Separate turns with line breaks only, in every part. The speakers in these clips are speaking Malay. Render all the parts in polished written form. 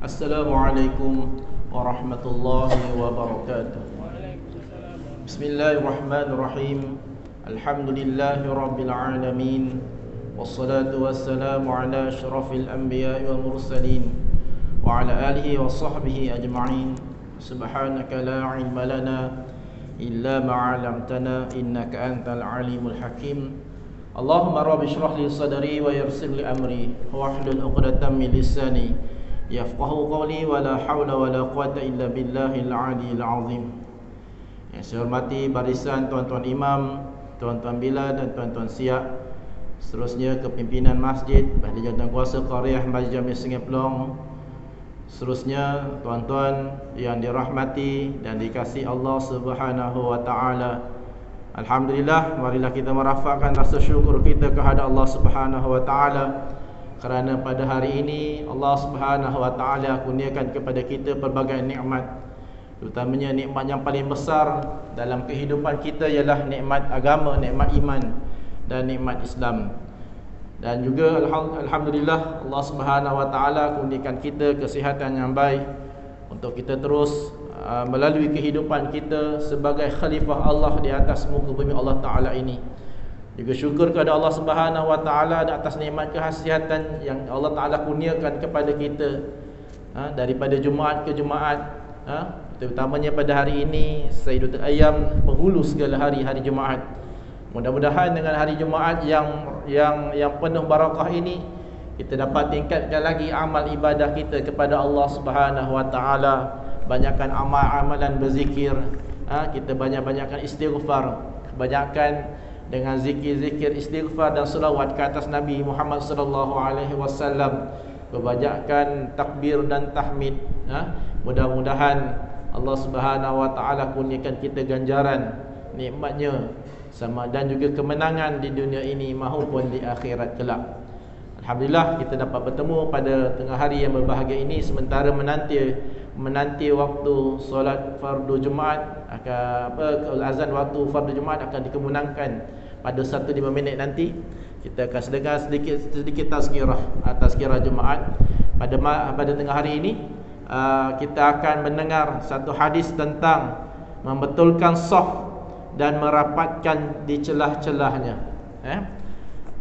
Assalamualaikum warahmatullahi wabarakatuh. Bismillahirrahmanirrahim. Alhamdulillahi rabbil alamin. Wassalatu wassalamu ala asyrafil anbiya'i wal mursalin wa ala alihi wa sahbihi ajma'in. Subhanaka la ilma lana illa ma 'allamtana innaka antal alimul hakim. Allahumma rabbi shrah li sadri wa yassir li amri wahlul 'uqdatam min lisani yafqahu qawli wa la hawla wa la quwwata illa billahil 'aliyyil 'azim. Yang saya hormati barisan tuan-tuan imam, tuan-tuan bilal dan tuan-tuan siap, seterusnya kepimpinan masjid, ahli jawatankuasa Qaryah Masjid Jami Sungai Pelong, seterusnya tuan-tuan yang dirahmati dan dikasihi Allah Subhanahu wa taala. Alhamdulillah, marilah kita merafakkan rasa syukur kita kepada Allah Subhanahu wa taala kerana pada hari ini Allah Subhanahu wa taala kurniakan kepada kita pelbagai nikmat, terutamanya nikmat yang paling besar dalam kehidupan kita ialah nikmat agama, nikmat iman dan nikmat Islam. Dan juga alhamdulillah Allah Subhanahu wa taala kurniakan kita kesihatan yang baik untuk kita terus melalui kehidupan kita sebagai khalifah Allah di atas muka bumi Allah taala ini. Juga syukur kepada Allah Subhanahu wa taala atas nikmat kesihatan yang Allah taala kurniakan kepada kita daripada Jumaat ke Jumaat, terutamanya pada hari ini Sayyidatul Ayyam, penghulu segala hari Jumaat. Mudah-mudahan dengan hari Jumaat yang penuh barakah ini kita dapat tingkatkan lagi amal ibadah kita kepada Allah Subhanahu wa taala. Banyakkan amalan berzikir, kita banyak-banyakkan istighfar, banyakkan dengan zikir-zikir istighfar dan selawat ke atas Nabi Muhammad sallallahu alaihi wasallam, kebanyakan takbir dan tahmid. Mudah-mudahan Allah Subhanahu wa taala kurniakan kita ganjaran nikmatnya sama dan juga kemenangan di dunia ini maupun di akhirat kelak. Alhamdulillah kita dapat bertemu pada tengah hari yang berbahagia ini sementara menanti waktu solat fardu Jumaat, azan waktu fardu Jumaat akan dikemenangkan pada 1-5 minit nanti. Kita akan dengar sedikit tazkirah Jumaat. Pada tengah hari ini kita akan mendengar satu hadis tentang membetulkan saf dan merapatkan di celah-celahnya.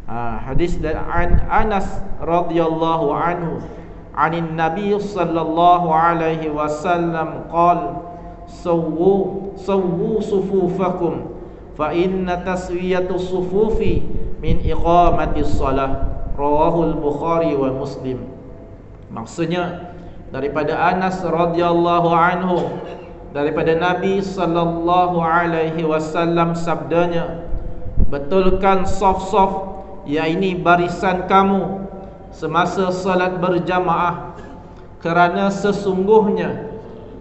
Hadis dari Anas radhiyallahu anhu anin Nabi sallallahu alaihi wasallam qala sawwu sufufakum fa inna taswiyatu sufufi min iqamati shalah, rawahul Bukhari wa Muslim. Maksudnya daripada Anas radhiyallahu anhu, daripada Nabi sallallahu alaihi wasallam sabdanya, betulkan saf-saf, yakni barisan kamu semasa salat berjamaah, kerana sesungguhnya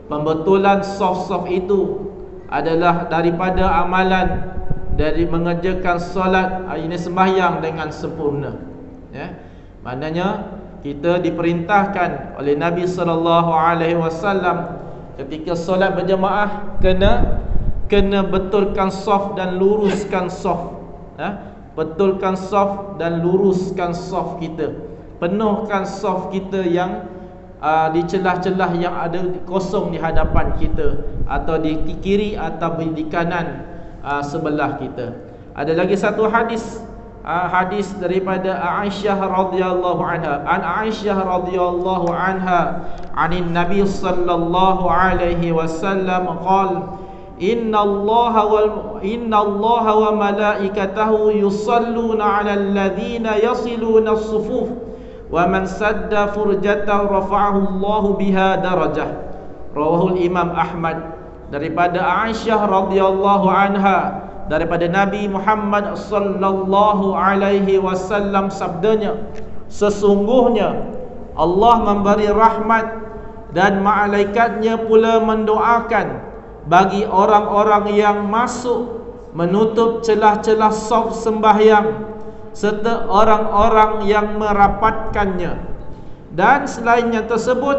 pembetulan saf-saf itu adalah daripada amalan dari mengerjakan solat, ini sembahyang dengan sempurna. Maknanya kita diperintahkan oleh Nabi sallallahu alaihi wasallam ketika solat berjamaah kena betulkan saf dan luruskan saf. Betulkan saf dan luruskan saf kita. Penuhkan saf kita yang di celah-celah yang ada kosong di hadapan kita, atau di kiri atau di kanan sebelah kita. Ada lagi satu hadis daripada Aisyah radhiyallahu anha. Aisyah radhiyallahu anha anin Nabi sallallahu alaihi wasallam qala inna Allaha wa malaikatahu yusalluna 'alal ladzina yasiluna as-sufuf wa man sadda furjatan rafa'ahu Allahu biha darajah, rawahul Imam Ahmad. Daripada Aisyah radhiyallahu anha, daripada Nabi Muhammad sallallahu alaihi wasallam sabdanya, sesungguhnya Allah memberi rahmat dan malaikatnya pula mendoakan bagi orang-orang yang masuk menutup celah-celah saf sembahyang serta orang-orang yang merapatkannya. Dan selainnya tersebut,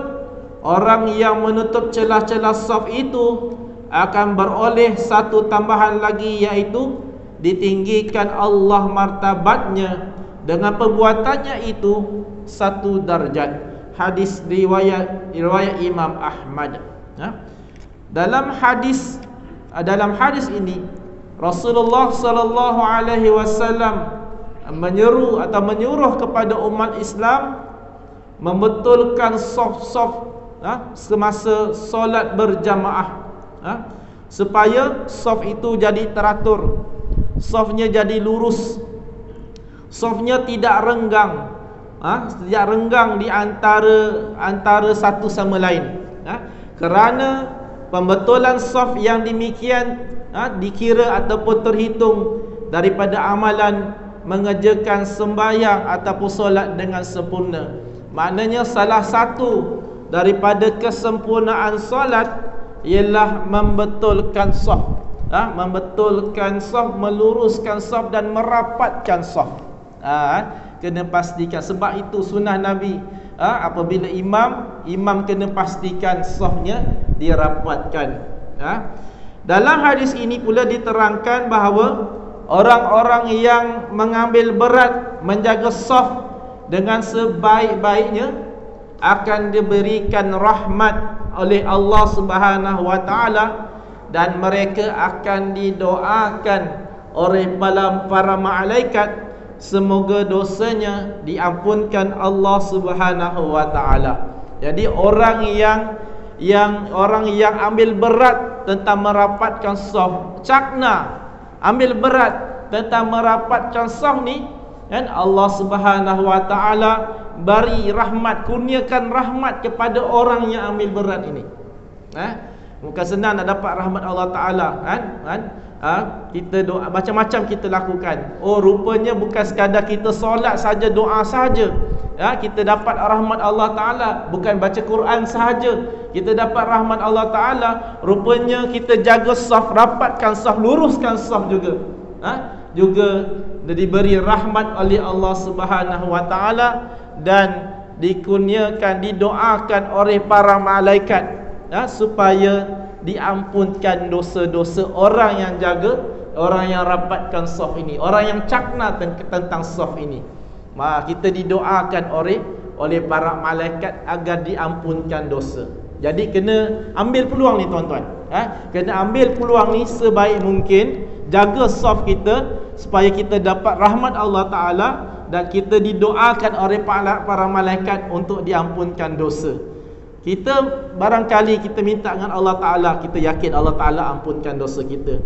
orang yang menutup celah-celah saf itu akan beroleh satu tambahan lagi, iaitu ditinggikan Allah martabatnya dengan perbuatannya itu satu darjat. hadis riwayat Imam Ahmad. Dalam hadis ini Rasulullah sallallahu alaihi wasallam menyuruh kepada umat Islam membetulkan saf-saf semasa solat berjamaah, supaya saf itu jadi teratur, safnya jadi lurus, safnya tidak renggang, di antara satu sama lain. Kerana pembetulan saf yang demikian dikira ataupun terhitung daripada amalan mengerjakan sembahyang ataupun solat dengan sempurna. Maknanya salah satu daripada kesempurnaan solat ialah membetulkan saf, meluruskan saf dan merapatkan saf. Kena pastikan, sebab itu sunnah Nabi, apabila imam kena pastikan safnya dirapatkan. Dalam hadis ini pula diterangkan bahawa orang-orang yang mengambil berat menjaga saf dengan sebaik-baiknya akan diberikan rahmat oleh Allah Subhanahu wa taala, dan mereka akan didoakan oleh para malaikat semoga dosanya diampunkan Allah Subhanahu wa taala. Jadi orang yang ambil berat tentang merapatkan saf, cakna ambil berat tentang merapatkan saf ni, kan, Allah Subhanahu wa taala beri rahmat, kurniakan rahmat kepada orang yang ambil berat ini. Bukan senang nak dapat rahmat Allah taala, kan? Kita doa macam-macam kita lakukan. Oh, rupanya bukan sekadar kita solat saja, doa saja, kita dapat rahmat Allah taala. Bukan baca Quran sahaja kita dapat rahmat Allah taala. Rupanya kita jaga saf, rapatkan saf, luruskan saf juga, juga diberi rahmat oleh Allah Subhanahu wa taala, dan dikurniakan, didoakan oleh para malaikat, supaya diampunkan dosa-dosa orang yang jaga, orang yang rapatkan saf ini, orang yang cakna tentang saf ini. Kita didoakan oleh para malaikat agar diampunkan dosa. Jadi kena ambil peluang ni tuan-tuan, kena ambil peluang ni sebaik mungkin, jaga saf kita supaya kita dapat rahmat Allah taala, dan kita didoakan oleh para malaikat untuk diampunkan dosa. Kita barangkali kita minta dengan Allah taala, kita yakin Allah taala ampunkan dosa kita.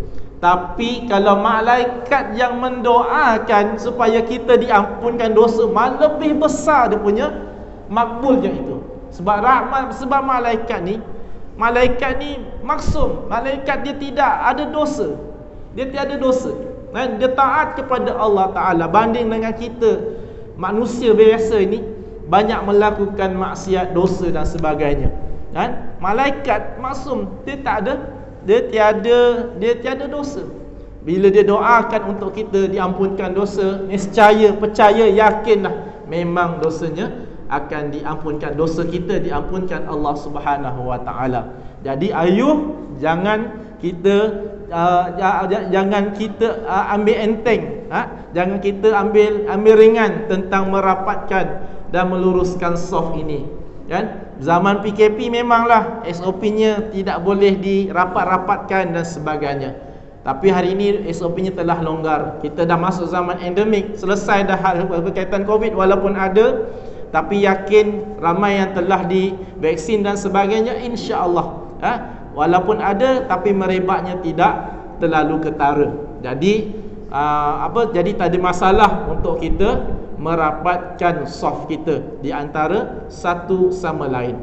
Tapi kalau malaikat yang mendoakan supaya kita diampunkan dosa, malah lebih besar dia punya makbulnya itu. Sebab malaikat ni maksum, malaikat dia tidak ada dosa. Dia tiada dosa. Dia taat kepada Allah taala, banding dengan kita manusia biasa ini banyak melakukan maksiat, dosa dan sebagainya. Kan? Malaikat maksum, dia tiada dosa. Bila dia doakan untuk kita diampunkan dosa, nescaya, percaya, yakinlah memang dosanya akan diampunkan, dosa kita diampunkan Allah Subhanahu wa taala. Jadi ayuh jangan kita ambil enteng, jangan kita ambil ringan tentang merapatkan dan meluruskan saf ini, kan? Zaman PKP memanglah SOP-nya tidak boleh dirapat-rapatkan dan sebagainya. Tapi hari ini SOP-nya telah longgar. Kita dah masuk zaman endemik, selesai dah hal berkaitan COVID walaupun ada, tapi yakin ramai yang telah divaksin dan sebagainya, insya-Allah. Walaupun ada tapi merebaknya tidak terlalu ketara. Jadi jadi tak ada masalah untuk kita merapatkan saf kita di antara satu sama lain.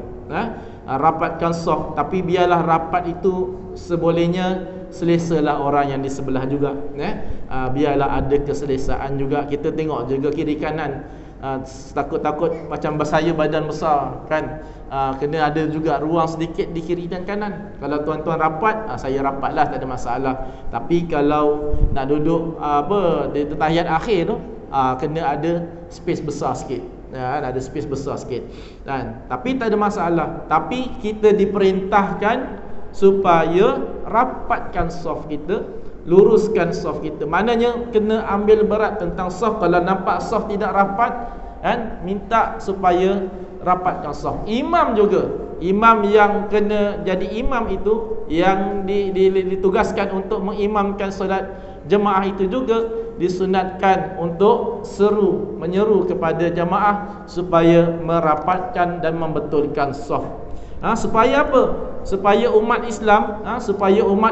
Rapatkan saf, tapi biarlah rapat itu sebolehnya selesalah orang yang di sebelah juga. Biarlah ada keselesaan juga. Kita tengok juga kiri kanan, takut-takut macam saya badan besar, kan? Kena ada juga ruang sedikit di kiri dan kanan. Kalau tuan-tuan rapat, saya rapatlah, tak ada masalah. Tapi kalau nak duduk di tahiyat akhir tu, kena ada space besar sikit, ada space besar sikit, kan? Tapi tak ada masalah. Tapi kita diperintahkan supaya rapatkan saf kita, luruskan saf kita. Maknanya kena ambil berat tentang saf. Kalau nampak saf tidak rapat, kan, minta supaya rapatkan saf. Imam juga, imam yang kena jadi imam itu, yang ditugaskan untuk mengimamkan solat jemaah itu juga disunatkan untuk menyeru kepada jemaah supaya merapatkan dan membetulkan saf. Supaya apa? Supaya umat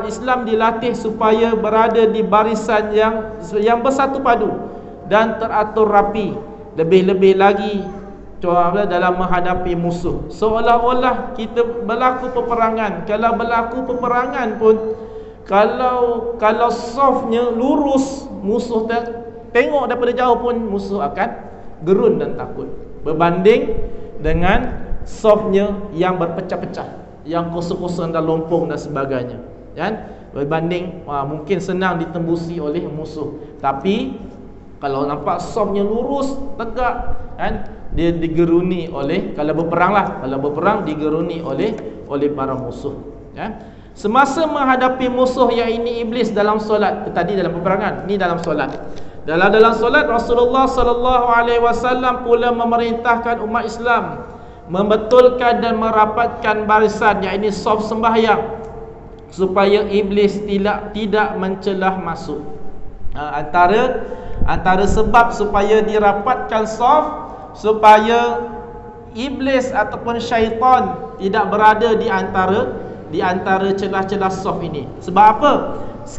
Islam dilatih supaya berada di barisan yang bersatu padu dan teratur rapi. Lebih-lebih lagi dalam menghadapi musuh, seolah-olah kita berlaku peperangan. Kalau berlaku peperangan pun, kalau softnya lurus, musuh tengok daripada jauh pun musuh akan gerun dan takut, berbanding dengan softnya yang berpecah-pecah, yang kosong-kosong dan lompong dan sebagainya, kan? Berbanding mungkin senang ditembusi oleh musuh. Tapi kalau nampak softnya lurus, tegak, kan, dia digeruni oleh, kalau berperang digeruni oleh para musuh, kan? Semasa menghadapi musuh yang ini iblis dalam solat, tadi dalam peperangan, ni dalam solat. Dalam solat Rasulullah sallallahu alaihi wasallam pula memerintahkan umat Islam membetulkan dan merapatkan barisan, yakni saf sembahyang, supaya iblis tidak mencelah masuk. Antara sebab supaya dirapatkan saf, supaya iblis ataupun syaitan tidak berada di antara celah-celah saf ini. Sebab apa?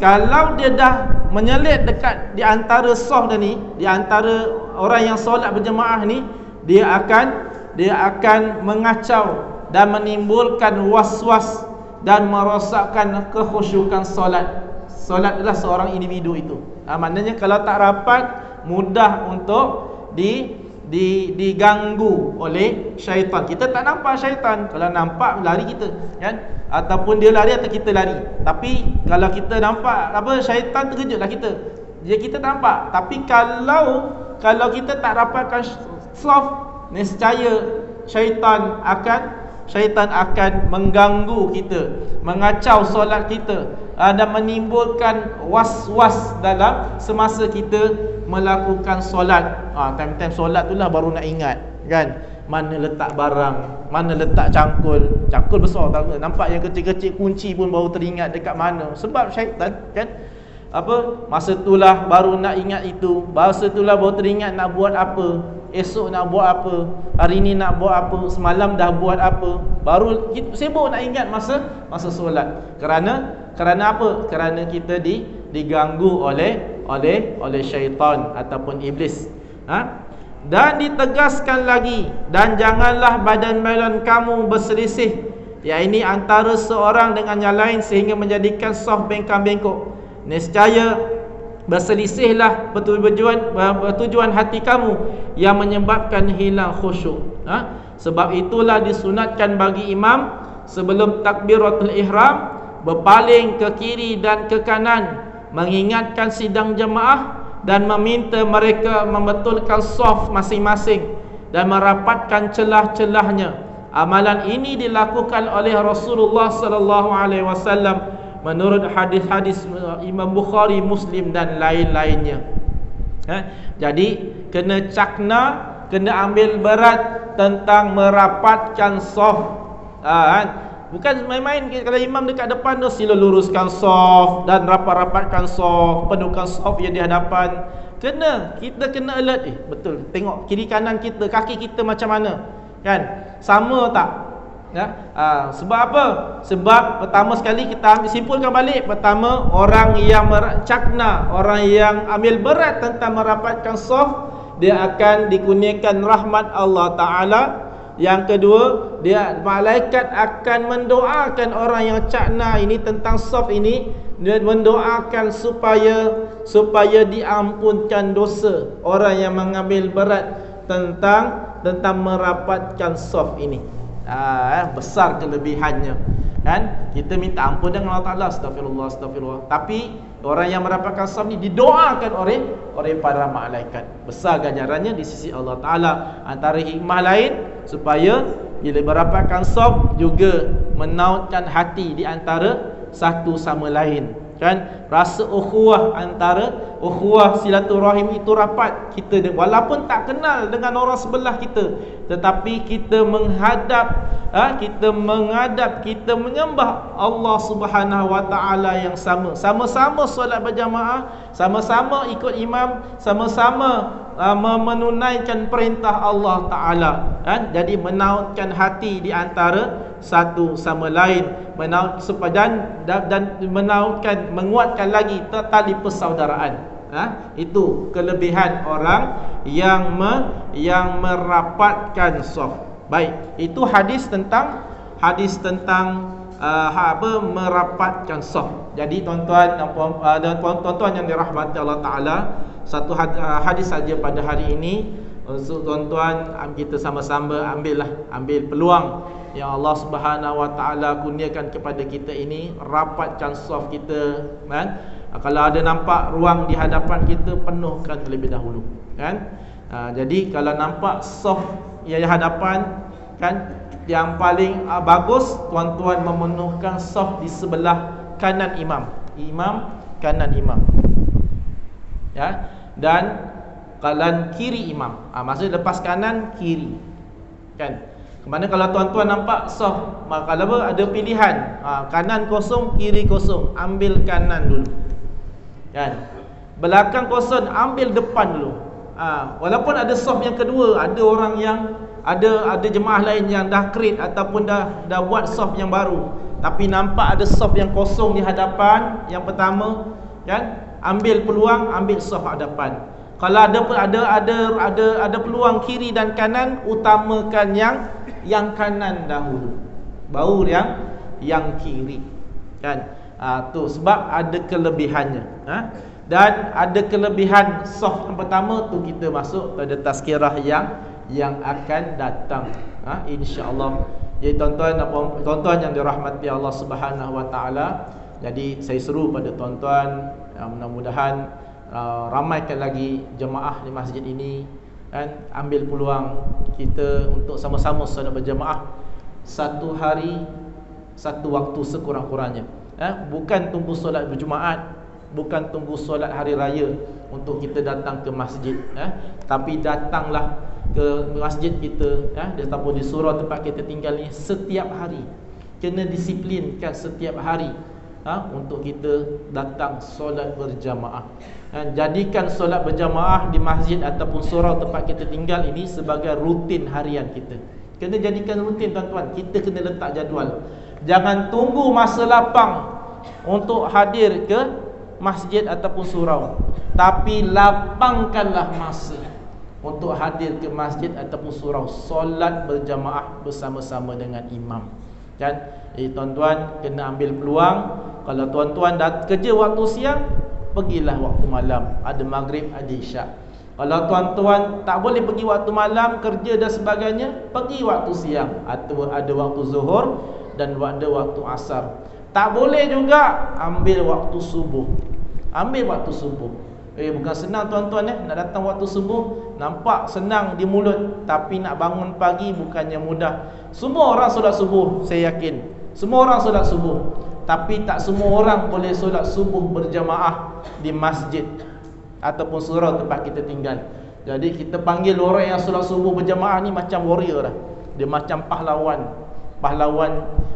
Kalau dia dah menyelit dekat di antara saf ni, di antara orang yang solat berjemaah ni, dia akan mengacau dan menimbulkan was-was dan merosakkan kekhusyukan solat. Solat adalah seorang individu itu. Maknanya kalau tak rapat, mudah untuk diganggu oleh syaitan. Kita tak nampak syaitan, kalau nampak lari kita, kan? Ataupun dia lari atau kita lari. Tapi kalau kita nampak syaitan, terkejutlah kita. Kita tak nampak. Tapi kalau kita tak rapatkan saf, nescaya syaitan akan mengganggu kita, mengacau solat kita, dan menimbulkan was-was dalam semasa kita melakukan solat. Time-time solat tu lah baru nak ingat, kan, mana letak barang, mana letak cangkul besar tak, nampak yang kecil-kecil kunci pun baru teringat dekat mana, sebab syaitan, kan. Masa itulah baru nak ingat itu, masa itulah baru teringat nak buat apa, esok nak buat apa, hari ni nak buat apa, semalam dah buat apa, baru sibuk nak ingat masa solat. Kerana apa? Kerana kita diganggu oleh syaitan ataupun iblis. Dan ditegaskan lagi, dan janganlah badan-badan kamu berselisih, iaitu antara seorang dengan yang lain, sehingga menjadikan saf bengkang-bengkok. Nescaya berselisihlah bertujuan hati kamu yang menyebabkan hilang khusyuk. Sebab itulah disunatkan bagi imam sebelum takbiratul ihram berpaling ke kiri dan ke kanan, mengingatkan sidang jemaah dan meminta mereka membetulkan saf masing-masing dan merapatkan celah-celahnya. Amalan ini dilakukan oleh Rasulullah sallallahu alaihi wasallam menurut hadis-hadis Imam Bukhari, Muslim dan lain-lainnya. Jadi kena ambil berat tentang merapatkan saf. Bukan main-main. Kalau imam dekat depan tu, sila luruskan saf dan rapatkan saf, penuhkan saf yang di hadapan. Kita kena alert. Betul, tengok kiri kanan kita, kaki kita macam mana, kan, sama tak? Sebab apa? Sebab pertama sekali kita simpulkan balik, pertama, orang yang orang yang ambil berat tentang merapatkan saf, dia akan dikurniakan rahmat Allah Ta'ala. Yang kedua, malaikat akan mendoakan orang yang cakna ini tentang saf ini. Dia mendoakan supaya diampunkan dosa orang yang mengambil berat tentang merapatkan saf ini. Besar kelebihannya, kan? Kita minta ampun dengan Allah Ta'ala, astagfirullah. Tapi orang yang merapatkan saf ni didoakan oleh para malaikat. Besar ganjarannya di sisi Allah Ta'ala. Antara hikmah lain, supaya bila merapatkan saf juga menautkan hati di antara satu sama lain, kan? Rasa ukhuwah antara ukhuwah silaturahim itu rapat. Kita walaupun tak kenal dengan orang sebelah kita, tetapi kita menghadap, kita menyembah Allah Subhanahu wa taala yang sama. Sama-sama solat berjamaah, sama-sama ikut imam, sama-sama menunaikan perintah Allah taala. Jadi menautkan hati di antara satu sama lain, dan menautkan, menguatkan lagi tali persaudaraan. Itu kelebihan orang yang merapatkan saf. Baik, itu hadis tentang merapatkan saf. Jadi tuan-tuan dan tuan-tuan yang dirahmati Allah taala, satu hadis saja pada hari ini. Tuan-tuan, kita sama-sama ambil peluang yang Allah Subhanahu wa taala kurniakan kepada kita ini, rapatkan saf kita, kan? Kalau ada nampak ruang di hadapan kita, penuhkan terlebih dahulu, kan? Jadi kalau nampak saf yang di hadapan, kan, yang paling bagus tuan-tuan memenuhkan saf di sebelah kanan imam, kanan imam, ya, dan kanan kiri imam. Maksudnya lepas kanan, kiri, kan? Kemana kalau tuan-tuan nampak saf, maka ada pilihan, kanan kosong, kiri kosong, ambil kanan dulu, kan? Belakang kosong, ambil depan dulu. Walaupun ada saf yang kedua, ada orang yang ada jemaah lain yang dah create ataupun dah buat saf yang baru, tapi nampak ada saf yang kosong di hadapan yang pertama, kan? Ambil peluang, ambil saf hadapan. Kalau ada peluang kiri dan kanan, utamakan yang kanan dahulu, baru yang kiri, kan? Tu sebab ada kelebihannya, dan ada kelebihan saf yang pertama tu, kita masuk pada tazkirah yang akan datang, insya-Allah. Jadi tuan-tuan yang dirahmati Allah Subhanahu wa taala, jadi saya seru pada tuan-tuan, mudah-mudahan ramaikan lagi jemaah di masjid ini, kan? Ambil peluang kita untuk sama-sama solat berjemaah, satu hari satu waktu sekurang-kurangnya. Bukan tunggu solat berjumaat, bukan tunggu solat hari raya untuk kita datang ke masjid, tapi datanglah ke masjid kita, ataupun di surau tempat kita tinggal ni setiap hari. Kena disiplinkan setiap hari, untuk kita datang solat berjamaah. Jadikan solat berjamaah di masjid ataupun surau tempat kita tinggal ini sebagai rutin harian kita. Kena jadikan rutin, tuan-tuan. Kita kena letak jadual. Jangan tunggu masa lapang untuk hadir ke masjid ataupun surau, tapi lapangkanlah masa untuk hadir ke masjid ataupun surau, solat berjamaah bersama-sama dengan imam, kan? Tuan-tuan kena ambil peluang. Kalau tuan-tuan dah kerja waktu siang, pergilah waktu malam, ada maghrib, ada isyak. Kalau tuan-tuan tak boleh pergi waktu malam, kerja dan sebagainya, pergi waktu siang, atau ada waktu zuhur dan ada waktu asar. Tak boleh juga, ambil waktu subuh. Ambil waktu subuh. Bukan senang tuan-tuan, nak datang waktu subuh. Nampak senang di mulut, tapi nak bangun pagi bukannya mudah. Semua orang solat subuh, saya yakin. Semua orang solat subuh, tapi tak semua orang boleh solat subuh berjamaah di masjid ataupun surau tempat kita tinggal. Jadi kita panggil orang yang solat subuh berjamaah ni macam warrior lah. Dia macam pahlawan.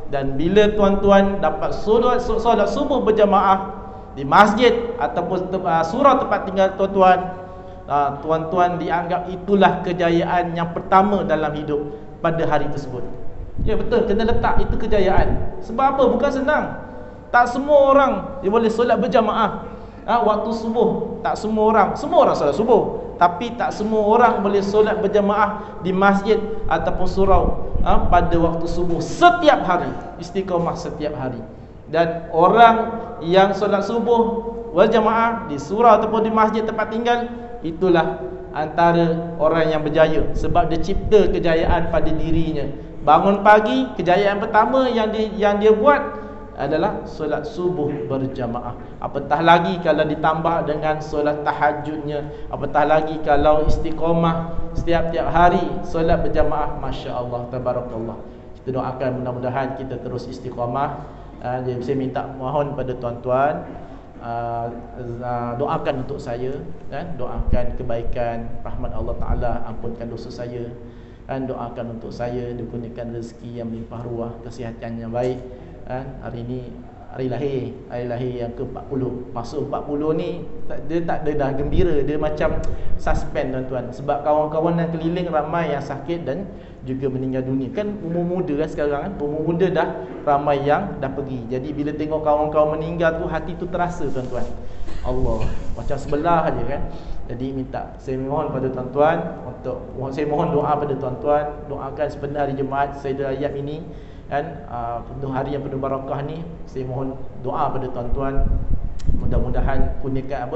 Dan bila tuan-tuan dapat solat subuh berjamaah di masjid ataupun surau tempat tinggal tuan-tuan, tuan-tuan dianggap itulah kejayaan yang pertama dalam hidup pada hari tersebut. Ya betul, kena letak itu kejayaan. Sebab apa? Bukan senang. Tak semua orang dia boleh solat berjamaah waktu subuh. Tak semua orang solat subuh, tapi tak semua orang boleh solat berjamaah di masjid ataupun surau pada waktu subuh setiap hari, istiqamah setiap hari. Dan orang yang solat subuh berjamaah di surau ataupun di masjid tempat tinggal, itulah antara orang yang berjaya, sebab dia cipta kejayaan pada dirinya. Bangun pagi, kejayaan pertama yang dia buat adalah solat subuh berjamaah. Apatah lagi kalau ditambah dengan solat tahajudnya, apatah lagi kalau istiqamah setiap hari solat berjamaah. Masya-Allah, tabarakallah. Kita doakan mudah-mudahan kita terus istiqamah. Jadi saya minta mohon pada tuan-tuan, doakan untuk saya, kan, doakan kebaikan, rahmat Allah Ta'ala, ampunkan dosa saya, dan doakan untuk saya dikurniakan rezeki yang melimpah ruah, kesihatan yang baik, kan. Hari ini hari lahir yang ke-40. Masuk 40 ni dia tak ada dah gembira, dia macam suspend tuan-tuan, sebab kawan-kawan yang keliling ramai yang sakit dan juga meninggal dunia. Kan umur muda kan sekarang kan, umur muda dah ramai yang dah pergi. Jadi bila tengok kawan-kawan meninggal tu, hati tu terasa tuan-tuan. Allah, macam sebelah aja kan. Jadi saya mohon pada tuan-tuan saya mohon doa pada tuan-tuan, doakan sebenar hari Jumaat Sayyidul Ayyam ini, kan, penuh hari yang penuh barakah ni. Saya mohon doa pada tuan-tuan, mudah-mudahan kurniakan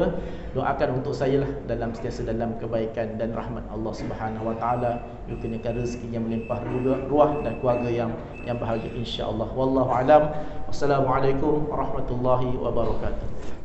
doakan untuk saya lah dalam sentiasa dalam kebaikan dan rahmat Allah Subhanahu Wa Taala, kurniakan rezeki yang melimpah ruah dan keluarga yang bahagia insya-Allah. Wallahu alam. Wassalamualaikum warahmatullahi wabarakatuh.